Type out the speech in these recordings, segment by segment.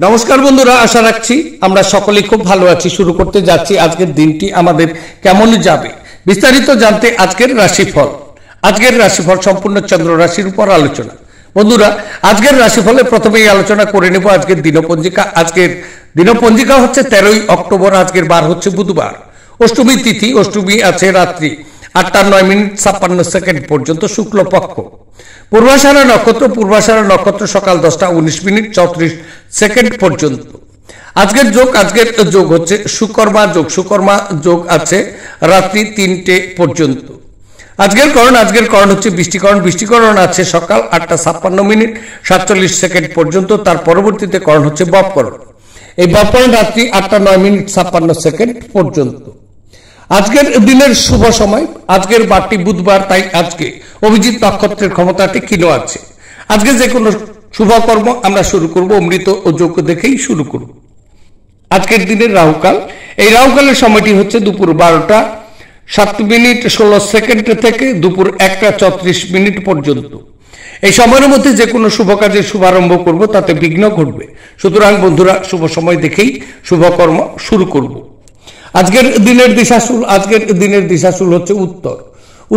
নমস্কার বন্ধুরা, আশা রাখছি আমরা সকলেই খুব ভালো আছি। শুরু করতে যাচ্ছি আজকের দিনটি আমাদের কেমন যাবে বিস্তারিত জানতে আজকের রাশিফল সম্পূর্ণ চন্দ্র রাশির উপর আলোচনা। বন্ধুরা, আজকের রাশিফলে প্রথমেই আলোচনা করে নেব আজকের দিনপঞ্জিকা। আজকের দিনপঞ্জিকা হচ্ছে 13ই অক্টোবর। আজকের বার হচ্ছে বুধবার। অষ্টমী তিথি, অষ্টমী আছে রাত্রি 8টা 9 মিনিট 56 সেকেন্ড পর্যন্ত শুক্লপক্ষ। পূর্বাষাঢ়া নক্ষত্র সকাল 10টা 19 মিনিট 34 সেকেন্ড পর্যন্ত। আজকের যোগ হচ্ছে সুকর্মা যোগ আছে রাত্রি 3টে পর্যন্ত। আজকের করণ হচ্ছে বৃষ্টিকরণ আছে সকাল 8টা 56 মিনিট 47 সেকেন্ড পর্যন্ত। তার পরবর্তীতে করণ হচ্ছে ববকরণ। এই ববকরণ রাত্রি 8টা 9 মিনিট 56 সেকেন্ড পর্যন্ত। আজকের দিনের শুভ সময়, আজকের বারটি বুধবার, তাই আজকে অভিজিৎ নক্ষত্রের ক্ষমতাটি ক্ষীণ আছে। আজকে যে কোনো শুভকর্ম আমরা শুরু করব অমৃত ও যোগ্য দেখেই শুরু করব। আজকের দিনের রাহুকাল, এই রাহুকালের সময়টি হচ্ছে দুপুর 12টা 7 মিনিট 16 সেকেন্ড থেকে দুপুর 1টা 34 মিনিট পর্যন্ত। এই সময়ের মধ্যে যে কোনো শুভ কাজের শুভারম্ভ করব, তাতে বিঘ্ন ঘটবে। সুতরাং বন্ধুরা, শুভ সময় দেখেই শুভকর্ম শুরু করব। আজকের দিনের দিশাশুল হচ্ছে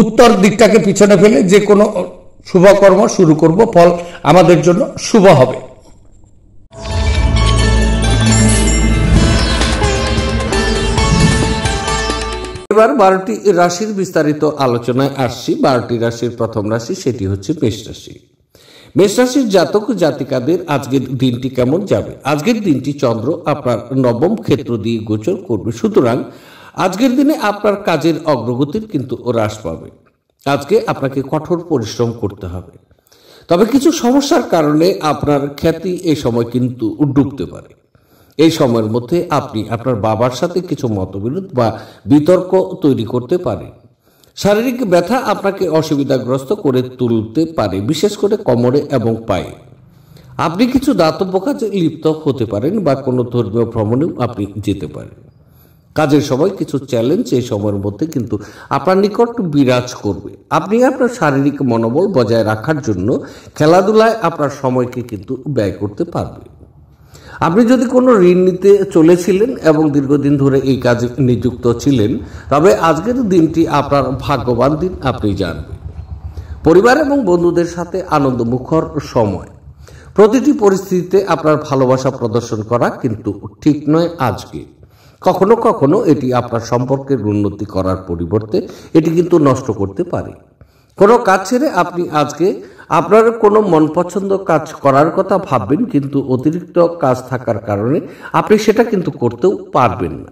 উত্তর দিকটাকে পিছনে ফেলে যে কোনো শুভকর্ম শুরু করব, ফল আমাদের জন্য শুভ হবে। এবার 12টি রাশির বিস্তারিত আলোচনায় আসছি। 12টি রাশির প্রথম রাশি, সেটি হচ্ছে মেষ রাশি। মেষ রাশির জাতক জাতিকাদের আজকের দিনটি কেমন যাবে? আজকের দিনটি চন্দ্র আপনার নবম ক্ষেত্র দিয়ে গোচর করবে। সুতরাং আজকের দিনে আপনার কাজের অগ্রগতির কিন্তু হ্রাস পাবে। আজকে আপনাকে কঠোর পরিশ্রম করতে হবে। তবে কিছু সমস্যার কারণে আপনার খ্যাতি এই সময় কিন্তু ডুবতে পারে। এই সময়ের মধ্যে আপনি আপনার বাবার সাথে কিছু মতবিরোধ বা বিতর্ক তৈরি করতে পারেন। শারীরিক ব্যথা আপনাকে অসুবিধাগ্রস্ত করে তুলতে পারে, বিশেষ করে কোমরে এবং পায়ে। আপনি কিছু দাতব্য কাজে লিপ্ত হতে পারেন বা কোনো ধর্মীয় ভ্রমণেও আপনি যেতে পারেন। কাজের সময় কিছু চ্যালেঞ্জ এই সময়ের মধ্যে কিন্তু আপনার নিকট বিরাজ করবে। আপনি আপনার শারীরিক মনোবল বজায় রাখার জন্য খেলাধুলায় আপনার সময়কে কিন্তু ব্যয় করতে পারবেন। আপনি যদি কোনো ঋণ নিতে চলেছিলেন এবং দীর্ঘদিন ধরে এই কাজে নিযুক্ত ছিলেন, তবে আজকের দিনটি আপনার ভাগ্যবান দিন, আপনি জানবেন। পরিবার এবং বন্ধুদের সাথে আনন্দমুখর সময়। প্রতিটি পরিস্থিতিতে আপনার ভালোবাসা প্রদর্শন করা কিন্তু ঠিক নয় আজকে। কখনো কখনো এটি আপনার সম্পর্কের উন্নতি করার পরিবর্তে এটি কিন্তু নষ্ট করতে পারে। কোনো কাজ ছেড়ে আপনি আজকে আপনার কোনো মন পছন্দ কাজ করার কথা ভাববেন, কিন্তু অতিরিক্ত কাজ থাকার কারণে আপনি সেটা কিন্তু করতেও পারবেন না।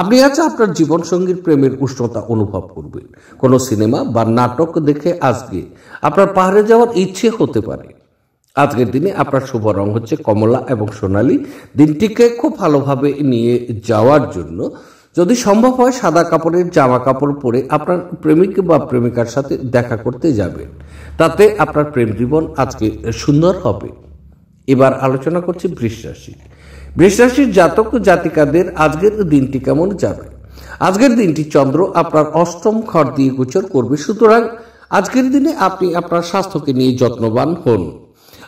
আপনি আজ আপনার জীবনসঙ্গীর প্রেমের উষ্ণতা অনুভব করবেন। কোনো সিনেমা বা নাটক দেখে আজকে আপনার পাহাড়ে যাওয়ার ইচ্ছে হতে পারে। আজকের দিনে আপনার শুভ রং হচ্ছে কমলা এবং সোনালী। দিনটিকে খুব ভালোভাবে নিয়ে যাওয়ার জন্য যদি সম্ভব হয় সাদা কাপড়ের জামা কাপড় পরে আপনার প্রেমিক বা প্রেমিকার সাথে দেখা করতে যাবেন। তাতে আপনার প্রেম জীবন আজকে সুন্দর হবে। এবার আলোচনা করছি বৃষ রাশি। বৃষ রাশির জাতক জাতিকাদের আজকের দিনটি কেমন যাবে? আজকের দিনটি চন্দ্র আপনার অষ্টম ঘর দিয়ে গোচর করবে। সুতরাং আজকের দিনে আপনি আপনার স্বাস্থ্যকে নিয়ে যত্নবান হন।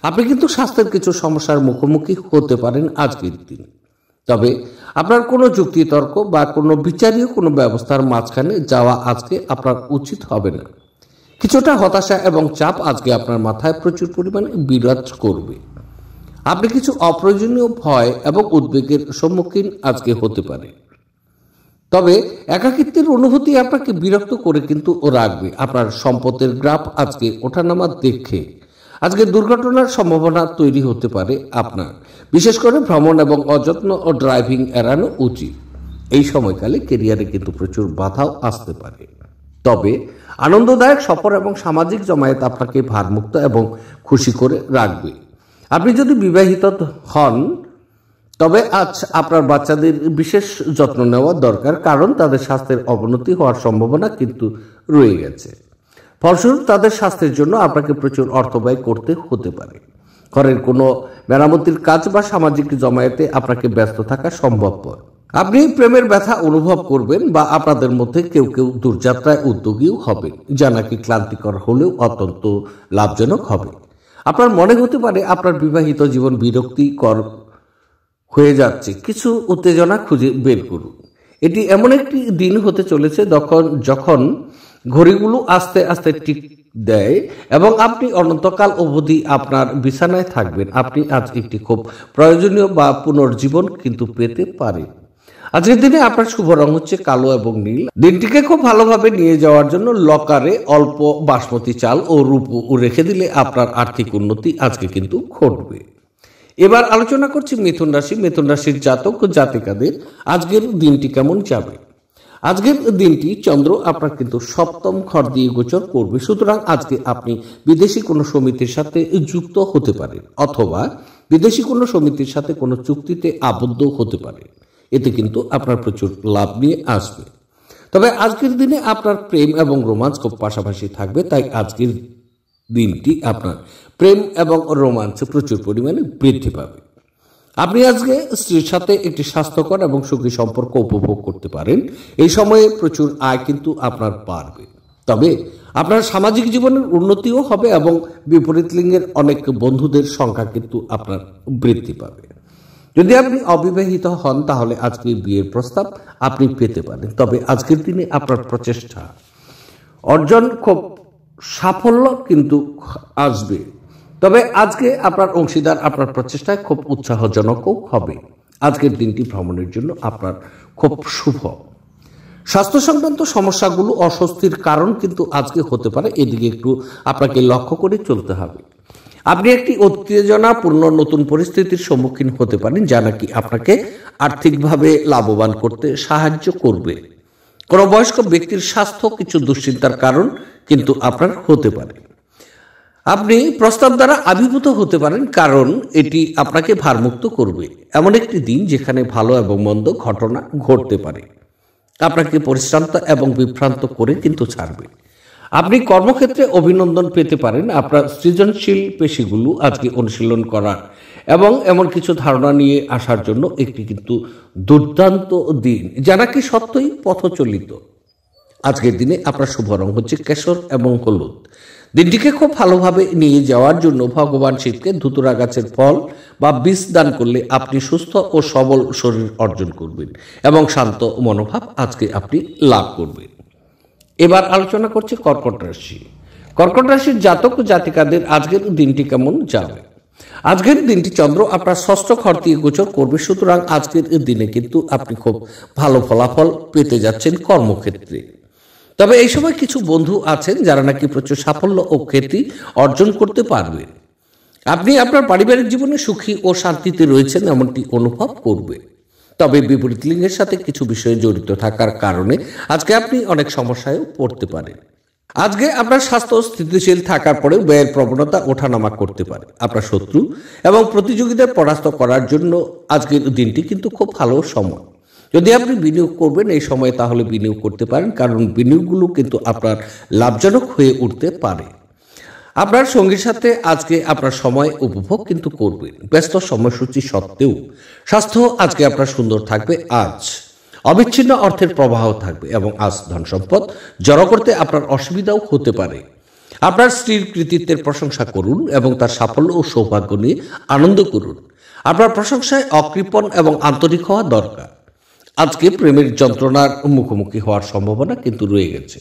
আপনি কিন্তু স্বাস্থ্যের কিছু সমস্যার মুখোমুখি হতে পারেন আজকের দিনে। তবে আপনার কোনো যুক্তিতর্ক বা কোনো বিচারীয় কোনো ব্যবস্থার মাঝখানে যাওয়া আজকে আপনার উচিত হবে না। কিছুটা হতাশা এবং চাপ আজকে আপনার মাথায় প্রচুর পরিমাণে বিরাজ করবে। আপনি কিছু অপ্রয়োজনীয় ভয় এবং উদ্বেগের সম্মুখীন আজকে হতে পারে। তবে একাকিত্বের অনুভূতি আপনাকে বিরক্ত করে কিন্তু রাখবে। আপনার সম্পদের গ্রাফ আজকে ওঠানামা দেখে আজকে দুর্ঘটনার সম্ভাবনা তৈরি হতে পারে আপনার। বিশেষ করে ভ্রমণ এবং অযত্ন ও ড্রাইভিং এড়ানো উচিত। এই সময়কালে কেরিয়ারে কিন্তু প্রচুর বাধাও আসতে পারে। তবে আনন্দদায়ক সফর এবং সামাজিক জমায়েত আপনাকে ভারমুক্ত এবং খুশি করে রাখবে। আপনি যদি বিবাহিত হন, তবে আজ আপনার বাচ্চাদের বিশেষ যত্ন নেওয়া দরকার, কারণ তাদের স্বাস্থ্যের অবনতি হওয়ার সম্ভাবনা কিন্তু রয়ে গেছে। ফলস্বরূপ তাদের স্বাস্থ্যের জন্য আপনাকে প্রচুর অর্থ ব্যয় করতে হতে পারে। ঘরের কোনো মেরামতির কাজ বা সামাজিক জমায়েতে আপনাকে ব্যস্ত থাকা সম্ভবপর। আপনি প্রেমের ব্যথা অনুভব করবেন বা আপনাদের মধ্যে কেউ কেউ দূরযাত্রায় উদ্যোগীও হবেন, যা নাকি ক্লান্তিকর হলেও অত্যন্ত লাভজনক হবে। আপনার মনে হতে পারে আপনার বিবাহিত জীবন বিরক্তিকর হয়ে যাচ্ছে, কিছু উত্তেজনা খুঁজে বের করুন। এটি এমন একটি দিন হতে চলেছে যখন ঘড়িগুলো আস্তে আস্তে টিক দেয় এবং আপনি অনন্তকাল অবধি আপনার বিছানায় থাকবেন। আপনি আজ একটি খুব প্রয়োজনীয় বা পুনর্জীবন কিন্তু পেতে পারেন। আজকের দিনে আপনার শুভ রং হচ্ছে কালো এবং নীল। দিনটিকে খুব ভালোভাবে নিয়ে যাওয়ার জন্য লকারে অল্প বাসমতি চাল ও রূপো রেখে দিলে আপনার আর্থিক উন্নতি আজকে কিন্তু ঘটবে। এবার আলোচনা করছি মিথুন রাশি। মিথুন রাশির জাতক ও জাতিকাদের আজকের দিনটি কেমন যাবে। আজকের দিনটি চন্দ্র আপনার কিন্তু সপ্তম ঘর দিয়ে গোচর করবে, সুতরাং আজকে আপনি বিদেশি কোনো সমিতির সাথে যুক্ত হতে পারেন অথবা বিদেশি কোনো সমিতির সাথে কোনো চুক্তিতে আবদ্ধ হতে পারে। এতে কিন্তু আপনার প্রচুর লাভ নিয়ে আসবে। তবে আজকের দিনে আপনার প্রেম এবং রোমান্স খুব পাশাপাশি থাকবে, তাই আজকের দিনটি আপনার প্রেম এবং রোমান্স প্রচুর পরিমাণে বৃদ্ধি পাবে। আপনি আজকে স্ত্রীর সাথে একটি স্বাস্থ্যকর এবং সুখী সম্পর্ক উপভোগ করতে পারেন। এই সময়ে প্রচুর আয় কিন্তু আপনার বাড়বে। তবে আপনার সামাজিক জীবনের উন্নতিও হবে এবং বিপরীত লিঙ্গের অনেক বন্ধুদের সংখ্যা কিন্তু আপনার বৃদ্ধি পাবে। যদি আপনি অবিবাহিত হন তাহলে আজকে বিয়ের প্রস্তাব আপনি পেতে পারেন। তবে আজকের দিনে আপনার প্রচেষ্টা অর্জন খুব সাফল্য কিন্তু আসবে। তবে আজকে আপনার অংশীদার আপনার প্রচেষ্টায় খুব উৎসাহজনকও হবে। আজকের দিনটি ভ্রমণের জন্য আপনার খুব শুভ। স্বাস্থ্য সংক্রান্ত সমস্যাগুলো অস্বস্তির কারণ কিন্তু আজকে হতে পারে, এদিকে একটু আপনাকে লক্ষ্য করে চলতে হবে। আপনি একটি উত্তেজনাপূর্ণ নতুন পরিস্থিতির সম্মুখীন হতে পারেন, যা নাকি আপনাকে আর্থিকভাবে লাভবান করতে সাহায্য করবে। কোনো বয়স্ক ব্যক্তির স্বাস্থ্য কিছু দুশ্চিন্তার কারণ কিন্তু আপনার হতে পারে। আপনি প্রস্তাব দ্বারা আবির্ভূত হতে পারেন, কারণ এটি আপনাকে ভারমুক্ত করবে। এমন একটি দিন যেখানে ভালো এবং মন্দ ঘটনা ঘটতে পারে, আপনাকে পরিশ্রান্ত এবং বিভ্রান্ত করে কিন্তু ছাড়বে। আপনি কর্মক্ষেত্রে অভিনন্দন পেতে পারেন। আপনার সৃজনশীল পেশিগুলো আজকে অনুশীলন করার এবং এমন কিছু ধারণা নিয়ে আসার জন্য একটি কিন্তু দুর্দান্ত দিন, যা নাকি সত্যই পথচলিত। আজকের দিনে আপনার শুভ রং হচ্ছে কেশর এবং হলুদ। দিনটিকে খুব ভালোভাবে নিয়ে যাওয়ার জন্য ভগবান শিবকে ধুতুরা গাছের ফল বা বীজ দান করলে আপনি সুস্থ ও সবল শরীর অর্জন করবেন এবং শান্ত মনোভাব আজকে আপনি লাভ করবেন। এবার আলোচনা করছি কর্কট রাশি। কর্কট রাশির জাতক ও জাতিকাদের আজকের দিনটি কেমন যাবে। আজকের দিনটি চন্দ্র আপনার ষষ্ঠ ঘর দিয়ে গোচর করবে, সুতরাং আজকের দিনে কিন্তু আপনি খুব ভালো ফলাফল পেতে যাচ্ছেন কর্মক্ষেত্রে। তবে এই সময় কিছু বন্ধু আছেন যারা নাকি প্রচুর সাফল্য ও খ্যাতি অর্জন করতে পারবেন। আপনি আপনার পারিবারিক জীবনে সুখী ও শান্তিতে রয়েছেন এমনটি অনুভব করবে। তবে বিপরীত লিঙ্গের সাথে কিছু বিষয়ে জড়িত থাকার কারণে আজকে আপনি অনেক সমস্যায়ও পড়তে পারেন। আজকে আপনার স্বাস্থ্য স্থিতিশীল থাকার পরেও ব্যয়ের প্রবণতা ওঠানামা করতে পারে। আপনার শত্রু এবং প্রতিযোগীদের পরাস্ত করার জন্য আজকের দিনটি কিন্তু খুব ভালো সময়। যদি আপনি বিনিয়োগ করবেন এই সময়ে তাহলে বিনিয়োগ করতে পারেন, কারণ বিনিয়োগগুলো কিন্তু আপনার লাভজনক হয়ে উঠতে পারে। আপনার সঙ্গীর সাথে আজকে আপনার সময় উপভোগ কিন্তু করবেন। ব্যস্ত সময়সূচি সত্ত্বেও স্বাস্থ্য আজকে আপনার সুন্দর থাকবে। আজ অবিচ্ছিন্ন অর্থের প্রবাহ থাকবে এবং আজ ধন সম্পদ জড়ো করতে আপনার অসুবিধাও হতে পারে। আপনার স্ত্রীর কৃতিত্বের প্রশংসা করুন এবং তার সাফল্য ও সৌভাগ্য নিয়ে আনন্দ করুন। আপনার প্রশংসায় অকৃপণ এবং আন্তরিক হওয়া দরকার। আজকে প্রেমের যন্ত্রণার মুখোমুখি হওয়ার সম্ভাবনা কিন্তু রয়ে গেছে।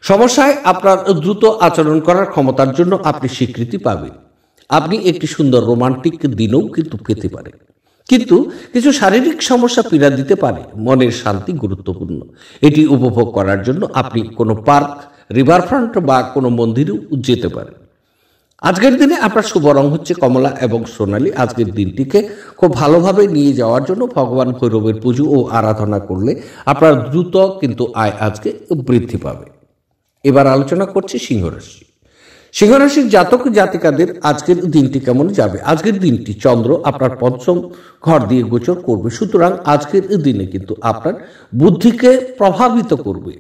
সমস্যায় আপনার দ্রুত আচরণ করার ক্ষমতার জন্য আপনি স্বীকৃতি পাবেন। আপনি একটি সুন্দর রোমান্টিক দিনও কিন্তু পেতে পারেন, কিন্তু কিছু শারীরিক সমস্যা পীড়া দিতে পারে। মনের শান্তি গুরুত্বপূর্ণ। এটি উপভোগ করার জন্য আপনি কোনো পার্ক, রিভারফ্রন্ট বা কোনো মন্দিরেও যেতে পারেন। আজকের দিনে আপনার শুভ রং হচ্ছে কমলা এবং সোনালী। আজকের দিনটিকে খুব ভালোভাবে নিয়ে যাওয়ার জন্য ভগবান ভৈরবের পুজো ও আরাধনা করলে আপনার দ্রুত কিন্তু আয় আজকে বৃদ্ধি পাবে। এবার আলোচনা করছি সিংহ রাশি। সিংহ রাশির জাতক জাতিকাদের আজকের দিনটি কেমন যাবে। আজকের দিনটি চন্দ্র আপনার পঞ্চম ঘর দিয়ে গোচর করবে, সুতরাং আজকের দিনে কিন্তু আপনার বুদ্ধিকে প্রভাবিত করবে।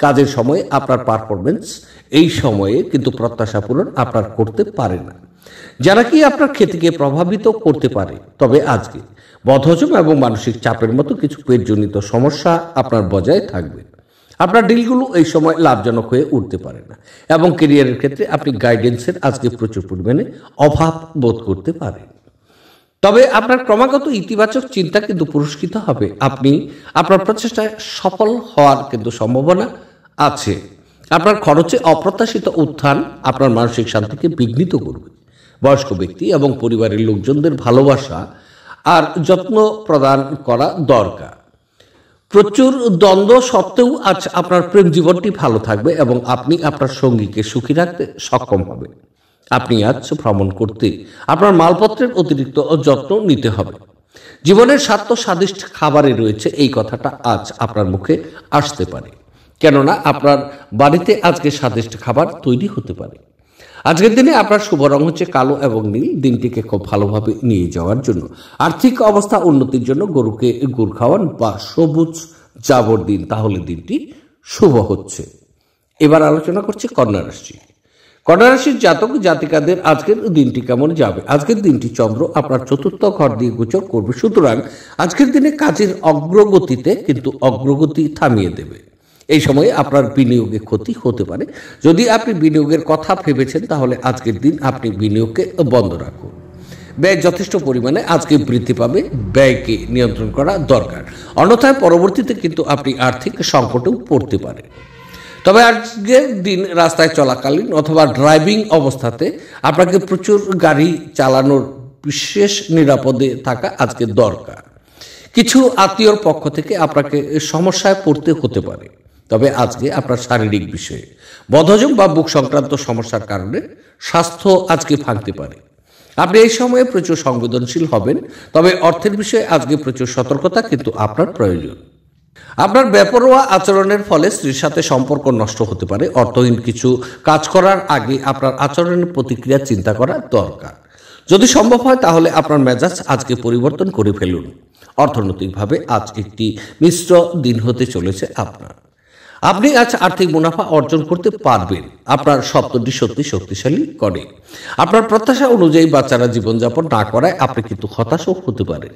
কাজের সময়ে আপনার পারফরমেন্স এই সময়ে কিন্তু প্রত্যাশা পূরণ আপনার করতে পারে না, যারা কি আপনার খ্যাতিকে প্রভাবিত করতে পারে। তবে আজকে বদহজম এবং মানসিক চাপের মতো কিছু পেটজনিত সমস্যা আপনার বজায় থাকবে। আপনার ডিলগুলো এই সময় লাভজনক হয়ে উঠতে পারে না এবং ক্যারিয়ারের ক্ষেত্রে আপনি গাইডেন্সের আজকে প্রচুর পরিমাণে অভাব বোধ করতে পারেন। তবে আপনার ক্রমাগত ইতিবাচক চিন্তা কিন্তু পুরস্কৃত হবে। আপনি আপনার প্রচেষ্টায় সফল হওয়ার কিন্তু সম্ভাবনা আছে। আপনার খরচে অপ্রত্যাশিত উত্থান আপনার মানসিক শান্তিকে বিঘ্নিত করবে। বয়স্ক ব্যক্তি এবং পরিবারের লোকজনদের ভালোবাসা আর যত্ন প্রদান করা দরকার। প্রচুর দ্বন্দ্ব সত্ত্বেও আজ আপনার প্রেম জীবনটি ভালো থাকবে এবং আপনি আপনার সঙ্গীকে সুখী রাখতে সক্ষম হবেন। আপনি আজ ভ্রমণ করতে আপনার মালপত্রের অতিরিক্ত যত্ন নিতে হবে। জীবনের স্বার্থ স্বাদিষ্ট খাবারে রয়েছে, এই কথাটা আজ আপনার মুখে আসতে পারে, কেননা আপনার বাড়িতে আজকে স্বাদিষ্ট খাবার তৈরি হতে পারে। আজকের দিনে আপনার শুভ রং হচ্ছে কালো এবং নীল। দিনটিকে খুব ভালোভাবে নিয়ে যাওয়ার জন্য, আর্থিক অবস্থা উন্নতির জন্য গরুকে গুড় খাওয়ান বা সবুজ জাবর দিন, তাহলে দিনটি শুভ হচ্ছে। এবার আলোচনা করছি কন্যা রাশি। কন্যা রাশির জাতক জাতিকাদের আজকের দিনটি কেমন যাবে? আজকের দিনটি চন্দ্র আপনার চতুর্থ ঘর দিয়ে গোচর করবে, সুতরাং আজকের দিনে কাজের অগ্রগতিতে কিন্তু অগ্রগতি থামিয়ে দেবে। এই সময়ে আপনার বিনিয়োগে ক্ষতি হতে পারে। যদি আপনি বিনিয়োগের কথা ভেবেছেন তাহলে আজকের দিন আপনি বিনিয়োগকে বন্ধ রাখুন। ব্যয় যথেষ্ট পরিমাণে আজকে বৃদ্ধি পাবে, ব্যয়কে নিয়ন্ত্রণ করা দরকার, অন্যথায় পরবর্তীতে কিন্তু আপনি আর্থিক সংকটেও পড়তে পারেন। তবে আজকের দিন রাস্তায় চলাকালীন অথবা ড্রাইভিং অবস্থাতে আপনাকে প্রচুর গাড়ি চালানোর বিশেষ নিরাপদে থাকা আজকে দরকার। কিছু আত্মীয়র পক্ষ থেকে আপনাকে সমস্যায় পড়তে হতে পারে। তবে আজকে আপনার শারীরিক বিষয়ে বদহজম বা বুক সংক্রান্ত সমস্যার কারণে স্বাস্থ্য আজকে ভাঙতে পারে। আপনি এই সময়ে প্রচুর সংবেদনশীল হবেন, তবে অর্থের বিষয়ে আজকে প্রচুর সতর্কতা কিন্তু আপনার প্রয়োজন। আপনার বেপরোয়া আচরণের ফলে স্ত্রীর সাথে সম্পর্ক নষ্ট হতে পারে। অর্থহীন কিছু কাজ করার আগে আপনার আচরণের প্রতিক্রিয়া চিন্তা করা দরকার। যদি সম্ভব হয় তাহলে আপনার মেজাজ আজকে পরিবর্তন করে ফেলুন। অর্থনৈতিকভাবে আজ একটি মিশ্র দিন হতে চলেছে আপনার। আপনি আজ আর্থিক মুনাফা অর্জন করতে পারবেন। আপনার সপ্তমটি সত্যি শক্তিশালী করে। আপনার প্রত্যাশা অনুযায়ী বাচ্চারা জীবনযাপন না করায় আপনি কিন্তু হতাশও হতে পারেন।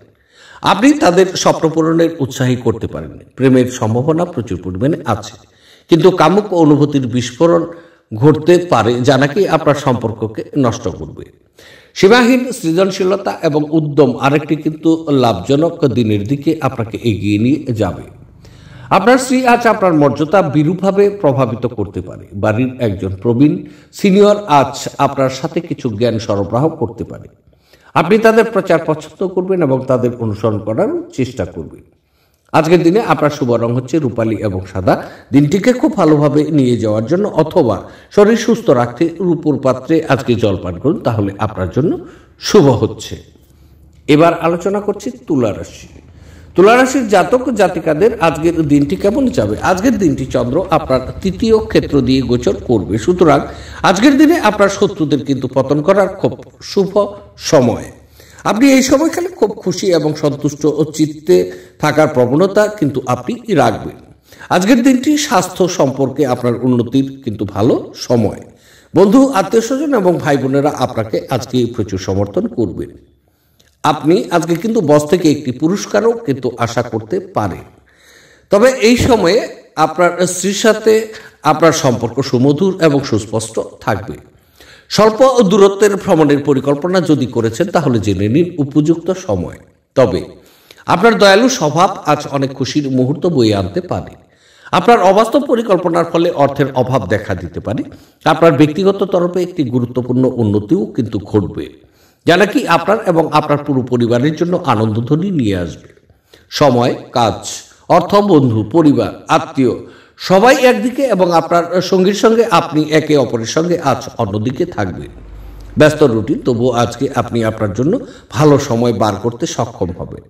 আপনি তাদের স্বপ্ন পূরণের উৎসাহী করতে পারেন। প্রেমের সম্ভাবনা প্রচুর পরিমাণে আছে, কিন্তু কামুক অনুভূতির বিস্ফোরণ ঘটতে পারে যা নাকি আপনার সম্পর্ককে নষ্ট করবে। সীমাহীন সৃজনশীলতা এবং উদ্যম আরেকটি কিন্তু লাভজনক দিনের দিকে আপনাকে এগিয়ে নিয়ে যাবে। আপনার স্ত্রী আজ আপনার মর্যাদা বিরূপভাবে প্রভাবিত করতে পারে। বাড়ির একজন প্রবীণ সিনিয়র আজ আপনার সাথে কিছু জ্ঞান সরবরাহ করতে পারে। আপনি তাদের প্রচার পছন্দ করবেন এবং তাদের অনুসরণ করার চেষ্টা করবেন। আজকের দিনে আপনার শুভ রং হচ্ছে রূপালী এবং সাদা। দিনটিকে খুব ভালোভাবে নিয়ে যাওয়ার জন্য অথবা শরীর সুস্থ রাখতে রূপোর পাত্রে আজকে জল পান করুন, তাহলে আপনার জন্য শুভ হচ্ছে। এবার আলোচনা করছি তুলা রাশি। তুলা রাশির জাতক জাতিকাদের আজকের দিনটি কেমন যাবে? আজকের দিনটি চন্দ্র আপনার তৃতীয় ক্ষেত্র দিয়ে গোচর করবে, সুতরাং আজকের দিনে আপনার শত্রুদের কিন্তু পতন করার খুব শুভ সময়। আপনি এই সময়কালে খুব খুশি এবং সন্তুষ্ট ও চিত্তে থাকার প্রবণতা কিন্তু আপনি রাখবেন। আজকের দিনটি স্বাস্থ্য সম্পর্কে আপনার উন্নতির কিন্তু ভালো সময়। বন্ধু, আত্মীয় স্বজন এবং ভাই বোনেরা আপনাকে আজকে প্রচুর সমর্থন করবেন। আপনি আজকে কিন্তু বস থেকে একটি পুরস্কারও কিন্তু আশা করতে পারেন। তবে এই সময়ে আপনার স্ত্রীর সাথে আপনার সম্পর্ক সুমধুর এবং সুস্পষ্ট থাকবে। স্বল্প দূরত্বের ভ্রমণের পরিকল্পনা যদি করেছেন তাহলে জেনে নিন উপযুক্ত সময়। তবে আপনার দয়ালু স্বভাব আজ অনেক খুশির মুহূর্ত বয়ে আনতে পারে। আপনার অবাস্তব পরিকল্পনার ফলে অর্থের অভাব দেখা দিতে পারে। আপনার ব্যক্তিগত তরফে একটি গুরুত্বপূর্ণ উন্নতিও কিন্তু ঘটবে, যা নাকি আপনার এবং আপনার পুরো পরিবারের জন্য আনন্দধ্বনি নিয়ে আসবে। সময়, কাজ, অর্থ, বন্ধু, পরিবার, আত্মীয় সবাই একদিকে এবং আপনার সঙ্গীর সঙ্গে আপনি একে অপরের সঙ্গে আজ অন্যদিকে থাকবেন। ব্যস্ত রুটিন, তবুও আজকে আপনি আপনার জন্য ভালো সময় বার করতে সক্ষম হবেন।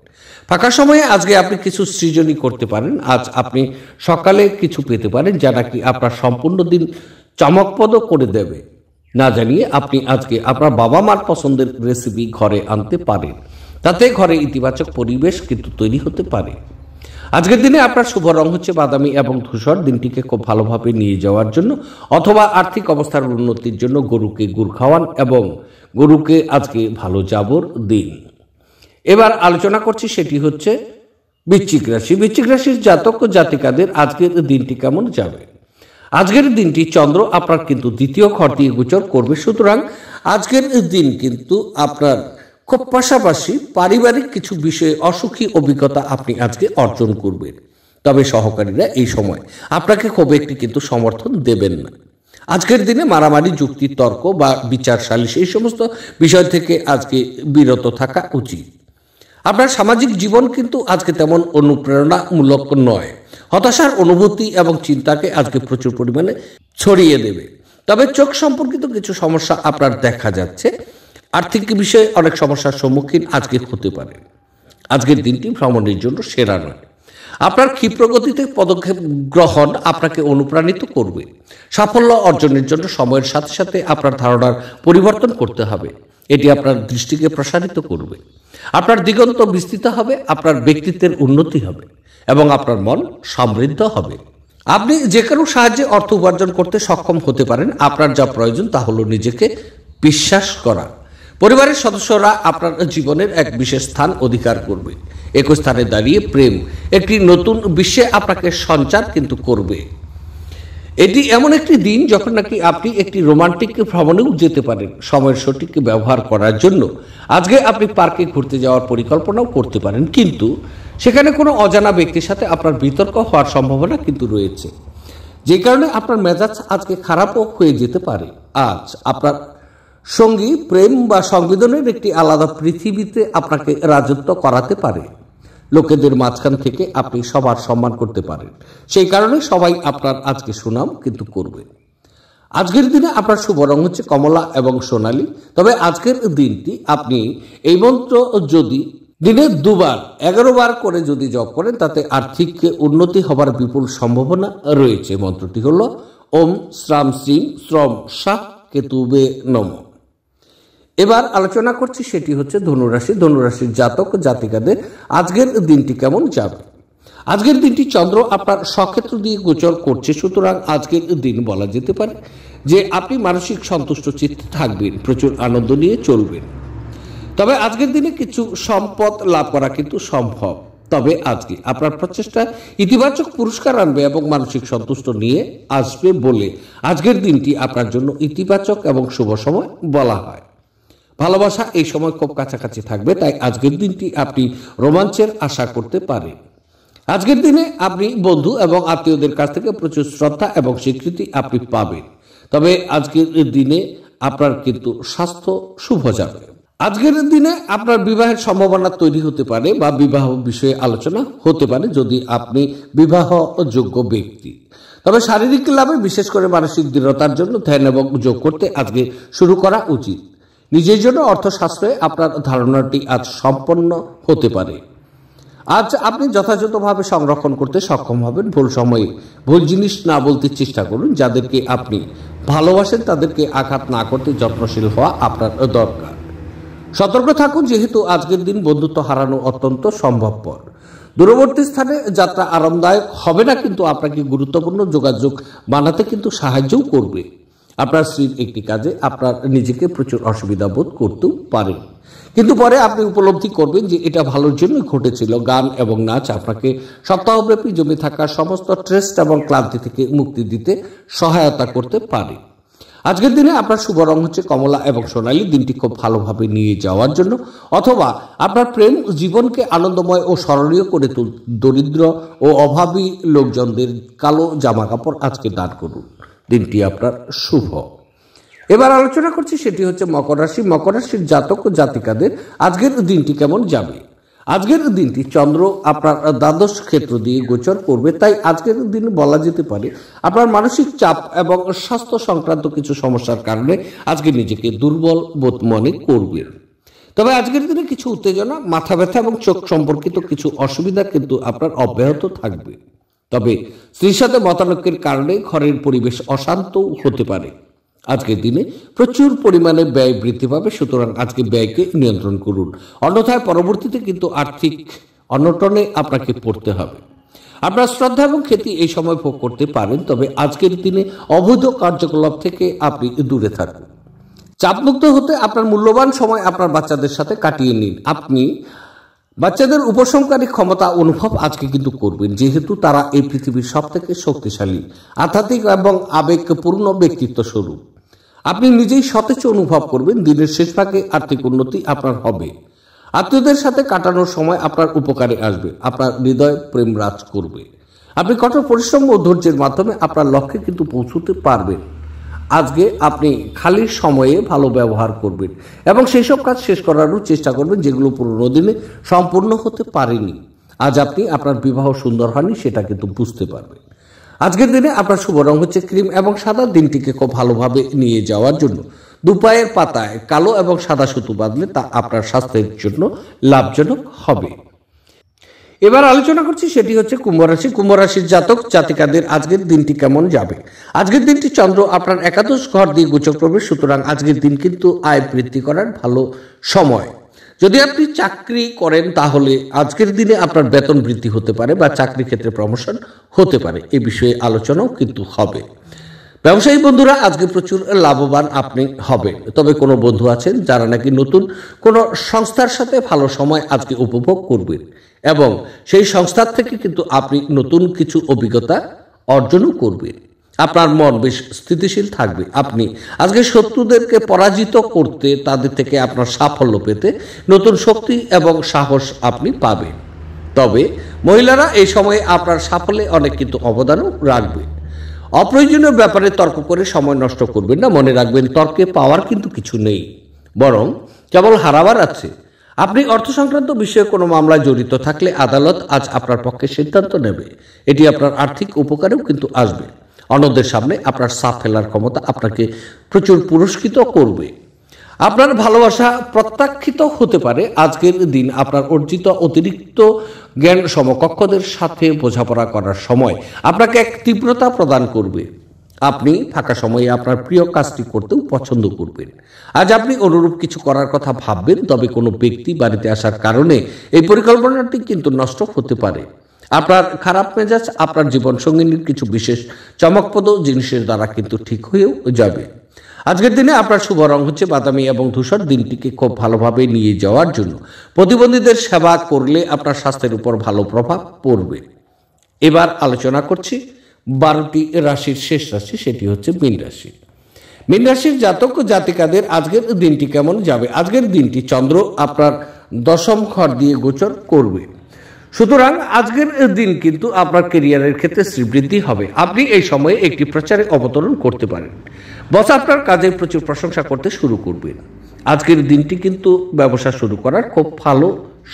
ফাঁকা সময়ে আজকে আপনি কিছু সৃজনই করতে পারেন। আজ আপনি সকালে কিছু পেতে পারেন যা নাকি আপনার সম্পূর্ণ দিন চমকপ্রদ করে দেবে। না জানিয়ে আপনি আজকে আপনার বাবা মার পছন্দের রেসিপি ঘরে আনতে পারেন। তাতে ঘরে ইতিবাচক পরিবেশ কিন্তু তৈরি হতে পারে। আজকের দিনে আপনার শুভ রং হচ্ছে বাদামি এবং ধূসর। দিনটিকে খুব ভালোভাবে নিয়ে যাওয়ার জন্য অথবা আর্থিক অবস্থার উন্নতির জন্য গরুকে গুড় খাওয়ান এবং গরুকে আজকে ভালো জাবর দিন। এবার আলোচনা করছি, সেটি হচ্ছে বৃশ্চিক রাশি। বৃশ্চিক রাশির জাতক জাতিকাদের আজকের দিনটি কেমন যাবে? আজকের দিনটি চন্দ্র আপনার কিন্তু দ্বিতীয় ঘর দিয়ে গোচর করবে, সুতরাং আজকের দিন কিন্তু আপনার খুব পাশাপাশি পারিবারিক কিছু বিষয়ে অসুখী অভিজ্ঞতা আপনি আজকে অর্জন করবেন। তবে সহকারীরা এই সময় আপনাকে খুব একটি কিন্তু সমর্থন দেবেন না। আজকের দিনে মারামারি, যুক্তি, তর্ক বা বিচার সালিশ এই সমস্ত বিষয় থেকে আজকে বিরত থাকা উচিত। আপনার সামাজিক জীবন কিন্তু আজকে তেমন অনুপ্রেরণামূলক নয়। হতাশার অনুভূতি এবং চিন্তাকে আজকে প্রচুর পরিমাণে ছড়িয়ে দেবে। তবে চোখ সম্পর্কিত কিছু সমস্যা আপনার দেখা যাচ্ছে। আর্থিক বিষয়ে অনেক সমস্যার সম্মুখীন আজকে হতে পারে। আজকের দিনটি ভ্রমণের জন্য সেরা নয়। আপনার ক্ষিপ্রগতিতে পদক্ষেপ গ্রহণ আপনাকে অনুপ্রাণিত করবে। সাফল্য অর্জনের জন্য সময়ের সাথে সাথে আপনার ধারণার পরিবর্তন করতে হবে। এটি আপনার দৃষ্টিকে প্রসারিত করবে। আপনার দিগন্ত বিস্তৃত হবে, আপনার ব্যক্তিত্বের উন্নতি হবে এবং আপনার মন সমৃদ্ধ হবে। আপনি যে কারো সাহায্যে অর্থ উপার্জন করতে সক্ষম হতে পারেন। আপনার যা প্রয়োজন তা হলো নিজেকে বিশ্বাস করা। পরিবারের সদস্যরা আপনার জীবনের এক বিশেষ স্থান অধিকার করবে। একই স্থানে দাঁড়িয়ে প্রেম একটি নতুন বিশ্বে আপনাকে সঞ্চার কিন্তু করবে। এটি এমন একটি দিন যখন নাকি আপনি একটি রোমান্টিক ভ্রমণেও যেতে পারেন। সময়ের সঠিক ব্যবহার করার জন্য আজকে আপনি পার্কে ঘুরতে যাওয়ার পরিকল্পনাও করতে পারেন, কিন্তু সেখানে কোনো অজানা ব্যক্তির সাথে আপনার বিতর্ক হওয়ার সম্ভাবনা কিন্তু রয়েছে, যে কারণে আপনার মেজাজ আজকে খারাপও হয়ে যেতে পারে। আজ আপনার সঙ্গী প্রেম বা সংবেদনের একটি আলাদা পৃথিবীতে আপনাকে রাজত্ব করাতে পারে। লোকেদের মাঝখান থেকে আপনি সবার সম্মান করতে পারেন, সেই কারণে সবাই আপনার আজকে সুনাম কিন্তু করবে। আজকের দিনে আপনার শুভ রং হচ্ছে কমলা এবং সোনালী। তবে আজকের দিনটি আপনি এই মন্ত্র যদি দিনে 2 বার 11 বার করে যদি জপ করেন, তাতে আর্থিক উন্নতি হবার বিপুল সম্ভাবনা রয়েছে। মন্ত্রটি হল ওম শ্রাম শ্রীম শ্রম শাহ কেতুবে নমঃ। এবার আলোচনা করছি, সেটি হচ্ছে ধনুরাশি। ধনুরাশির জাতক জাতিকাদের আজকের দিনটি কেমন যাবে। আজকের দিনটি চন্দ্র আপনার স্বক্ষেত্র দিয়ে গোচর করছে, সুতরাং আজকের দিন বলা যেতে পারে যে আপনি মানসিক সন্তুষ্ট চিত্তে থাকবেন, প্রচুর আনন্দ নিয়ে চলবেন। তবে আজকের দিনে কিছু সম্পদ লাভ করা কিন্তু সম্ভব। তবে আজকে আপনার প্রচেষ্টা ইতিবাচক পুরস্কার আনবে এবং মানসিক সন্তুষ্ট নিয়ে আসবে বলে আজকের দিনটি আপনার জন্য ইতিবাচক এবং শুভ সময় বলা হয়। ভালোবাসা এই সময় খুব কাছাকাছি থাকবে, তাই আজকের দিনটি আপনি রোমাঞ্চের আশা করতে পারেন। আজকের দিনে আপনি বন্ধু এবং আত্মীয়দের কাছ থেকে প্রচুর শ্রদ্ধা এবং স্বীকৃতি আপনি পাবেন। তবে আজকের দিনে আপনার কিন্তু স্বাস্থ্য শুভ যাবে। আজকের দিনে আপনার বিবাহের সম্ভাবনা তৈরি হতে পারে বা বিবাহ বিষয়ে আলোচনা হতে পারে যদি আপনি বিবাহযোগ্য ব্যক্তি। তবে শারীরিক লাভে, বিশেষ করে মানসিক দৃঢ়তার জন্য ধ্যান এবং যোগ করতে আজকে শুরু করা উচিত। নিজের জন্য অর্থশাস্ত্রে আপনার ধারণাটি আজ সম্পন্ন হতে পারে। আজ আপনি যথাযথভাবে সংরক্ষণ করতে সক্ষম হবেন। ভুল সময়ে ভুল জিনিস না বলতে চেষ্টা করুন। যাদেরকে আপনি ভালোবাসেন তাদেরকে আঘাত না করতে যত্নশীল হওয়া আপনার দরকার। সতর্ক থাকুন, যেহেতু আজকের দিন বন্ধুত্ব হারানো অত্যন্ত সম্ভবপর। দূরবর্তী স্থানে যাত্রা আরামদায়ক হবে না, কিন্তু আপনাকে গুরুত্বপূর্ণ যোগাযোগ বানাতে কিন্তু সাহায্যও করবে। আপনার স্ত্রীর একটি কাজে আপনার নিজেকে প্রচুর অসুবিধা বোধ করতেও পারে, কিন্তু পরে আপনি উপলব্ধি করবেন যে এটা ভালোর জন্য ঘটেছিল। গান এবং নাচ আপনাকে সপ্তাহব্যাপী জমে থাকা সমস্ত স্ট্রেস এবং ক্লান্তি থেকে মুক্তি দিতে সহায়তা করতে পারে। আজকের দিনে আপনার শুভ রং হচ্ছে কমলা এবং সোনালী। দিনটি খুব ভালোভাবে নিয়ে যাওয়ার জন্য অথবা আপনার প্রেম জীবনকে আনন্দময় ও স্মরণীয় করে দরিদ্র ও অভাবী লোকজনদের কালো জামা কাপড় আজকে দান করুন। দিনটি আপনার শুভ। এবার আলোচনা করছি, সেটি হচ্ছে মকর রাশি। মকর রাশির জাতক ও জাতিকাদের আজকের দিনটি কেমন যাবে। আজকের দিনটি চন্দ্র আপনার দ্বাদশ ক্ষেত্র দিয়ে গোচর করবে, তাই আজকের দিন বলা যেতে পারে আপনার মানসিক চাপ এবং স্বাস্থ্য সংক্রান্ত কিছু সমস্যার কারণে আজকে নিজেকে দুর্বল বোধ মনে করবেন। তবে আজকের দিনে কিছু উত্তেজনা, মাথা ব্যথা এবং চোখ সম্পর্কিত কিছু অসুবিধা কিন্তু আপনার অব্যাহত থাকবে। তবে স্ত্রীর সাথে মতানৈক্যের কারণে ঘরের পরিবেশ অশান্ত হতে পারে। আজকের দিনে প্রচুর পরিমাণে ব্যয় বৃদ্ধি পাবে, সুতরাং আজকে ব্যয়কে নিয়ন্ত্রণ করুন, অন্যথায় পরবর্তীতে কিন্তু আর্থিক অনটনে আপনাকে পড়তে হবে। আপনার শ্রদ্ধা এবং খ্যাতি এই সময় ভোগ করতে পারেন, তবে আজকের দিনে অবৈধ কার্যকলাপ থেকে আপনি দূরে থাকুন। চাপমুক্ত হতে আপনার মূল্যবান সময় আপনার বাচ্চাদের সাথে কাটিয়ে নিন। আপনি বাচ্চাদের উপশমকারী ক্ষমতা অনুভব আজকে কিন্তু করবেন, যেহেতু তারা এই পৃথিবীর সব থেকে শক্তিশালী, আধ্যাত্মিক এবং আবেগপূর্ণ ব্যক্তিত্ব স্বরূপ। আপনি নিজেই সতেজ অনুভব করবেন। দিনের শেষ ভাগে আর্থিক উন্নতি আপনার হবে। আত্মীয়দের সাথে কাটানোর সময় আপনার উপকারে আসবে। আপনার হৃদয় প্রেম রাজ করবে। আপনি কঠোর পরিশ্রম ও ধৈর্যের মাধ্যমে আপনার লক্ষ্যে কিন্তু পৌঁছতে পারবেন। আজকে আপনি খালি সময়ে ভালো ব্যবহার করবেন এবং সেই সব কাজ শেষ করারও চেষ্টা করবেন যেগুলো পুরনো দিনে সম্পূর্ণ হতে পারেনি। আজ আপনি আপনার বিবাহ সুন্দর হয়নি সেটা কিন্তু বুঝতে পারবেন। আজকের দিনে আপনার শুভ রং হচ্ছে ক্রিম এবং সাদা। দিনটিকে খুব ভালোভাবে নিয়ে যাওয়ার জন্য দুপায়ের পাতায় কালো এবং সাদা সুতো বাঁধলে তা আপনার স্বাস্থ্যের জন্য লাভজনক হবে। এবার আলোচনা করছি, সেটি হচ্ছে কুম্ভ রাশি। কুম্ভ রাশির জাতক জাতিকাদের আজকের দিনটি কেমন যাবে। আজকের দিনটি চন্দ্র আপনার একাদশ ঘর দিয়ে গোচর করবে, সুতরাং আজকের দিন কিন্তু আয় বৃদ্ধি করার ভালো সময়। যদি আপনি চাকরি করেন তাহলে আজকের দিনে আপনার বেতন বৃদ্ধি হতে পারে বা চাকরি ক্ষেত্রে প্রমোশন হতে পারে, এ বিষয়ে আলোচনাও কিন্তু হবে। ব্যবসায়ী বন্ধুরা আজকে প্রচুর লাভবান আপনি হবেন। তবে কোনো বন্ধু আছেন যারা নাকি নতুন কোনো সংস্থার সাথে ভালো সময় আজকে উপভোগ করবেন এবং সেই সংস্থার থেকে কিন্তু আপনি নতুন কিছু অভিজ্ঞতা অর্জনও করবেন। আপনার মন বেশ স্থিতিশীল থাকবে। আপনি আজকে শত্রুদেরকে পরাজিত করতে, তাদের থেকে আপনার সাফল্য পেতে নতুন শক্তি এবং সাহস আপনি পাবেন। তবে মহিলারা এই সময়ে আপনার সাফল্যে অনেক কিন্তু অবদানও রাখবে। অপ্রয়োজনীয় ব্যাপারে তর্ক করে সময় নষ্ট করবেন না। মনে রাখবেন, তর্কে পাওয়ার কিন্তু কিছু নেই, বরং কেবল হারাবার আছে। আপনি অর্থ সংক্রান্ত বিষয়ে কোনো মামলায় জড়িত থাকলে আদালত আজ আপনার পক্ষে সিদ্ধান্ত নেবে। এটি আপনার আর্থিক উপকারেও কিন্তু আসবে। অন্যদের সামনে আপনার সাফ ফেলার ক্ষমতা আপনাকে প্রচুর পুরস্কৃত করবে। আপনার ভালোবাসা প্রত্যাখ্যিত হতে পারে। আজকের দিন আপনার অর্জিত অতিরিক্ত জ্ঞান সমকক্ষদের সাথে বোঝাপড়া করার সময় আপনাকে এক তীব্রতা প্রদান করবে। আপনি ফাঁকা সময়ে আপনার প্রিয় কাজটি করতেও পছন্দ করবেন। আজ আপনি অনুরূপ কিছু করার কথা ভাববেন, তবে কোনো ব্যক্তি বাড়িতে আসার কারণে এই পরিকল্পনাটি কিন্তু নষ্ট হতে পারে। আপনার খারাপ মেজাজ আপনার জীবন সঙ্গিনীর কিছু বিশেষ চমকপ্রদ জিনিসের দ্বারা কিন্তু ঠিক হয়েও যাবে। আজকের দিনে আপনার শুভ রং হচ্ছে বাদামি এবং ধূসর। দিনটিকে খুব ভালোভাবে নিয়ে যাওয়ার জন্য প্রতিবন্ধীদের সেবা করলে আপনার স্বাস্থ্যের উপর ভালো প্রভাব পড়বে। এবার আলোচনা করছি 12টি রাশির শেষ রাশি, সেটি হচ্ছে মীন রাশি। মীন রাশির জাতক জাতিকাদের আজকের দিনটি কেমন যাবে। আজকের দিনটি চন্দ্র আপনার দশম ঘর দিয়ে গোচর করবে, সুতরাং আজকের দিন কিন্তু আপনার ক্যারিয়ারের ক্ষেত্রে শ্রীবৃদ্ধি হবে। আপনি এই সময়ে একটি প্রচারে অবতরণ করতে পারেন। বস আপনার কাজের প্রচুর প্রশংসা করতে শুরু করবেন। আজকের দিনটি কিন্তু ব্যবসা শুরু করার খুব ভালো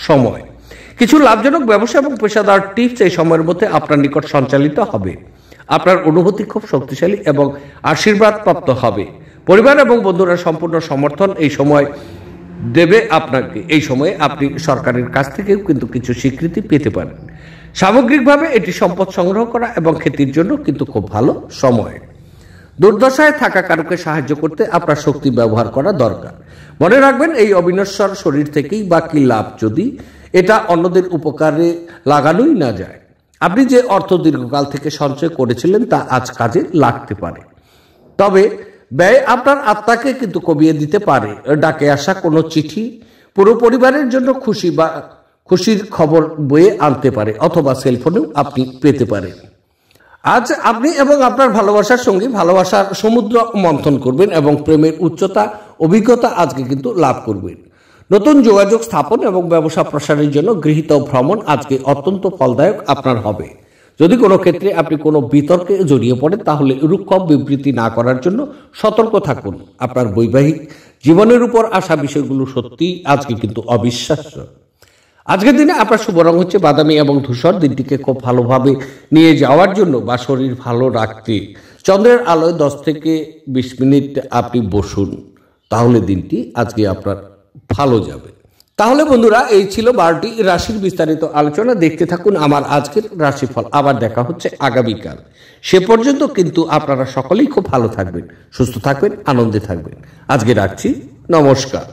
সময়। কিছু লাভজনক ব্যবসা এবং পেশাদার টিপস এই সময়ের মধ্যে আপনার নিকট সঞ্চালিত হবে। আপনার অনুভূতি খুব শক্তিশালী এবং আশীর্বাদ প্রাপ্ত হবে। পরিবার এবং বন্ধুরা সম্পূর্ণ সমর্থন এই সময় দেবে আপনাকে। এই সময়ে আপনি সরকারের কাছ থেকেও কিন্তু কিছু স্বীকৃতি পেতে পারেন। সামগ্রিকভাবে এটি সম্পদ সংগ্রহ করা এবং খ্যাতির জন্য কিন্তু খুব ভালো সময়। দুর্দশায় থাকা কারোকে সাহায্য করতে আপনার শক্তি ব্যবহার করা দরকার। মনে রাখবেন, এই অবিনশ্বর শরীর থেকেই বা কি লাভ যদি এটা অন্যদের উপকারে লাগানোই না যায়। আপনি যে অর্থ দীর্ঘকাল থেকে সঞ্চয় করেছিলেন তা আজ কাজে লাগতে পারে, তবে ব্যয় আপনার আত্মাকে কিন্তু কমিয়ে দিতে পারে। ডাকে আসা কোনো চিঠি পুরো পরিবারের জন্য খুশির খবর বয়ে আনতে পারে, অথবা সেলফোনেও আপনি পেতে পারেন। আজ আপনি এবং আপনার ভালোবাসার সঙ্গী ভালোবাসার সমুদ্র মন্থন করবেন এবং প্রেমের উচ্চতা অভিজ্ঞতা আজকে কিন্তু লাভ করবেন। নতুন যোগাযোগ স্থাপন এবং ব্যবসা প্রসারের জন্য গৃহীত ভ্রমণ আজকে অত্যন্ত ফলদায়ক আপনার হবে। যদি কোনো ক্ষেত্রে আপনি কোনো বিতর্কে জড়িয়ে পড়েন তাহলে রুক্ষ বিবৃতি না করার জন্য সতর্ক থাকুন। আপনার বৈবাহিক জীবনের উপর আসা বিষয়গুলো সত্যি আজকে কিন্তু অবিশ্বাস্য। আজকের দিনে আপনার শুভ রং হচ্ছে বাদামি এবং ধূসর। দিনটিকে খুব ভালোভাবে নিয়ে যাওয়ার জন্য বা শরীর ভালো রাখতে চন্দ্রের আলোয় 10 থেকে 20 মিনিট আপনি বসুন, তাহলে দিনটি আজকে আপনার ভালো যাবে। তাহলে বন্ধুরা, এই ছিল 12টি রাশির বিস্তারিত আলোচনা। দেখতে থাকুন আমার আজকের রাশিফল। আবার দেখা হচ্ছে আগামীকাল। সে পর্যন্ত কিন্তু আপনারা সকলেই খুব ভালো থাকবেন, সুস্থ থাকবেন, আনন্দে থাকবেন। আজকে রাখছি, নমস্কার।